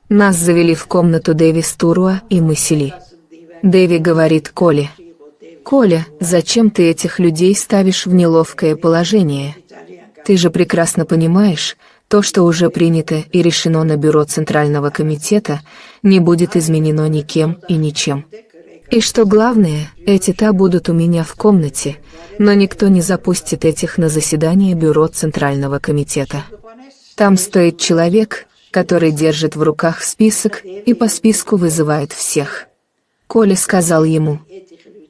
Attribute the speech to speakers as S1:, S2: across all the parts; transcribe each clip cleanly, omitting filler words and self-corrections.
S1: Нас завели в комнату Дэви Стуруа, и мы сели. Дэви говорит Коле: «Коля, зачем ты этих людей ставишь в неловкое положение? Ты же прекрасно понимаешь, то, что уже принято и решено на бюро Центрального комитета, не будет изменено никем и ничем. И что главное, эти-то будут у меня в комнате, но никто не запустит этих на заседание бюро Центрального комитета. Там стоит человек, который держит в руках список и по списку вызывает всех». Коля сказал ему: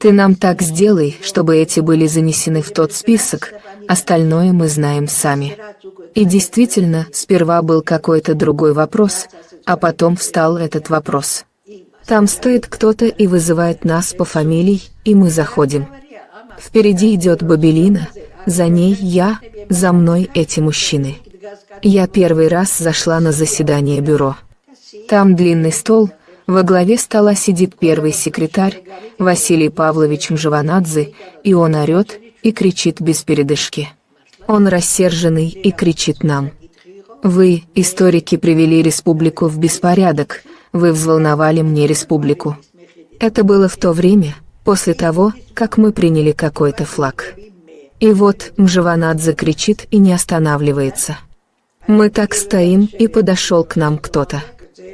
S1: «Ты нам так сделай, чтобы эти были занесены в тот список, остальное мы знаем сами». И действительно, сперва был какой-то другой вопрос, а потом встал этот вопрос. Там стоит кто-то и вызывает нас по фамилии, и мы заходим. Впереди идет Бабелина, за ней я, за мной эти мужчины. Я первый раз зашла на заседание бюро. Там длинный стол, во главе стола сидит первый секретарь, Василий Павлович Мжаванадзе, и он орет и кричит без передышки. Он рассерженный и кричит нам: «Вы, историки, привели республику в беспорядок, вы взволновали мне республику». Это было в то время, после того, как мы приняли какой-то флаг. И вот Мжаванадзе кричит и не останавливается. Мы так стоим, и подошел к нам кто-то.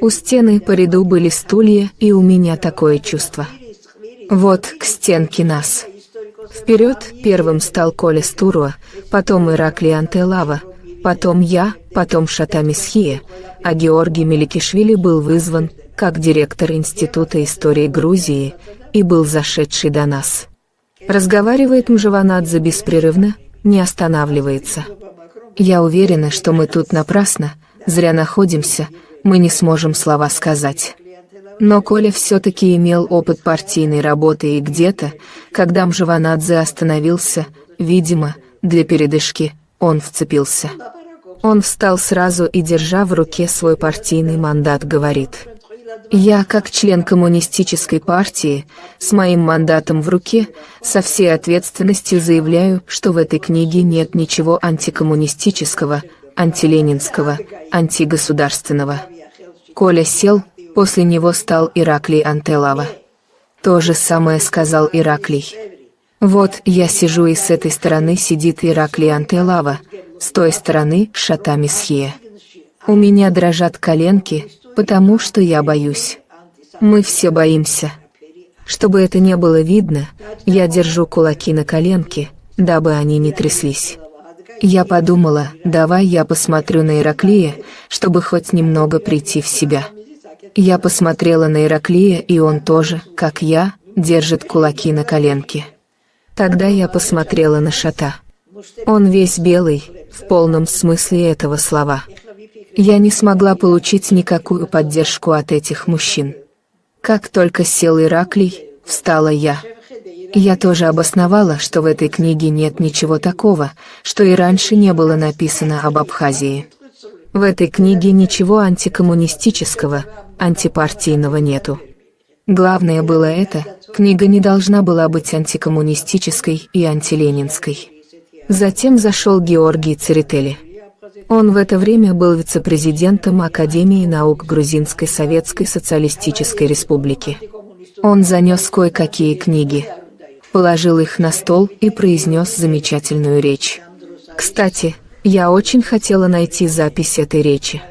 S1: У стены по ряду были стулья, и у меня такое чувство. Вот к стенке нас. Вперед первым стал Коля Стуруа, потом Ираклий Антелава, потом я, потом Шата Месхия, а Георгий Меликишвили был вызван, как директор Института истории Грузии, и был зашедший до нас. Разговаривает Мжаванадзе беспрерывно, не останавливается. Я уверена, что мы тут напрасно, зря находимся, мы не сможем слова сказать. Но Коля все-таки имел опыт партийной работы, и где-то, когда Мжаванадзе остановился, видимо, для передышки, он вцепился. Он встал сразу и, держа в руке свой партийный мандат, говорит: «Я, как член коммунистической партии, с моим мандатом в руке, со всей ответственностью заявляю, что в этой книге нет ничего антикоммунистического, антиленинского, антигосударственного». Коля сел, после него стал Ираклий Антелава. То же самое сказал Ираклий. Вот я сижу, и с этой стороны сидит Ираклий Антелава, с той стороны Шата Месхия. У меня дрожат коленки, потому что я боюсь. Мы все боимся. Чтобы это не было видно, я держу кулаки на коленке, дабы они не тряслись. Я подумала, давай я посмотрю на Ираклия, чтобы хоть немного прийти в себя. Я посмотрела на Ираклия, и он тоже, как я, держит кулаки на коленке. Тогда я посмотрела на Шата. Он весь белый, в полном смысле этого слова. Я не смогла получить никакую поддержку от этих мужчин. Как только сел Ираклий, встала я. Я тоже обосновала, что в этой книге нет ничего такого, что и раньше не было написано об Абхазии. В этой книге ничего антикоммунистического, антипартийного нету. Главное было это: книга не должна была быть антикоммунистической и антиленинской. Затем зашел Георгий Церетели. Он в это время был вице-президентом Академии наук Грузинской Советской Социалистической Республики. Он занес кое-какие книги, положил их на стол и произнес замечательную речь. Кстати, я очень хотела найти запись этой речи.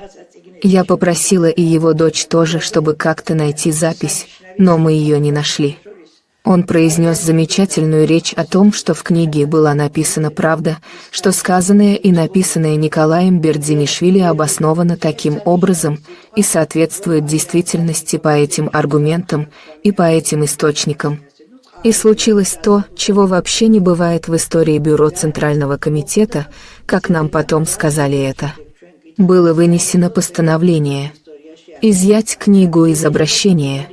S1: Я попросила и его дочь тоже, чтобы как-то найти запись, но мы ее не нашли. Он произнес замечательную речь о том, что в книге была написана правда, что сказанное и написанное Николаем Бердзинишвили обосновано таким образом и соответствует действительности по этим аргументам и по этим источникам. И случилось то, чего вообще не бывает в истории бюро Центрального комитета, как нам потом сказали это. Было вынесено постановление изъять книгу из обращения,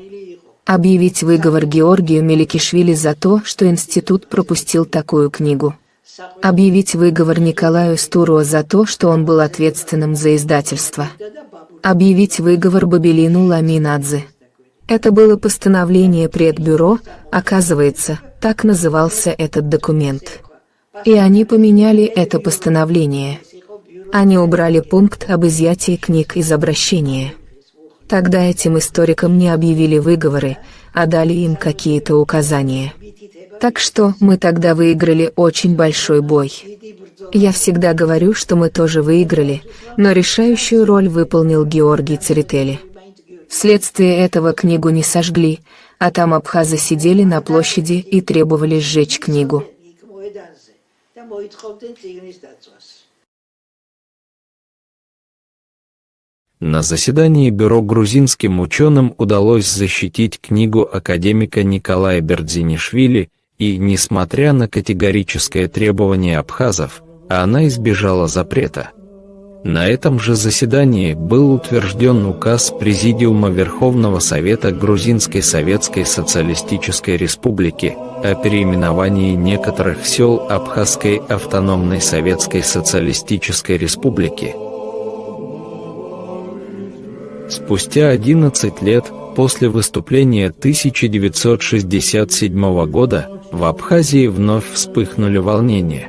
S1: объявить выговор Георгию Меликишвили за то, что институт пропустил такую книгу, объявить выговор Николаю Стуруа за то, что он был ответственным за издательство, объявить выговор Бабелину Ламинадзе. Это было постановление предбюро, оказывается, так назывался этот документ. И они поменяли это постановление. Они убрали пункт об изъятии книг из обращения. Тогда этим историкам не объявили выговоры, а дали им какие-то указания. Так что мы тогда выиграли очень большой бой. Я всегда говорю, что мы тоже выиграли, но решающую роль выполнил Георгий Церетели. Вследствие этого книгу не сожгли, а там абхазы сидели на площади и требовали сжечь книгу.
S2: На заседании бюро грузинским ученым удалось защитить книгу академика Николая Бердзинишвили, и, несмотря на категорическое требование абхазов, она избежала запрета. На этом же заседании был утвержден указ Президиума Верховного Совета Грузинской Советской Социалистической Республики о переименовании некоторых сел Абхазской автономной Советской Социалистической Республики. Спустя 11 лет после выступления 1967 года в Абхазии вновь вспыхнули волнения.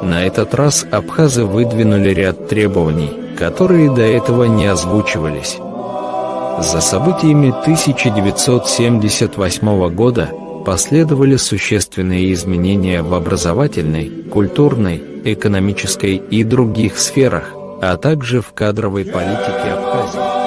S2: На этот раз абхазы выдвинули ряд требований, которые до этого не озвучивались. За событиями 1978 года последовали существенные изменения в образовательной, культурной, экономической и других сферах, а также в кадровой политике Абхазии.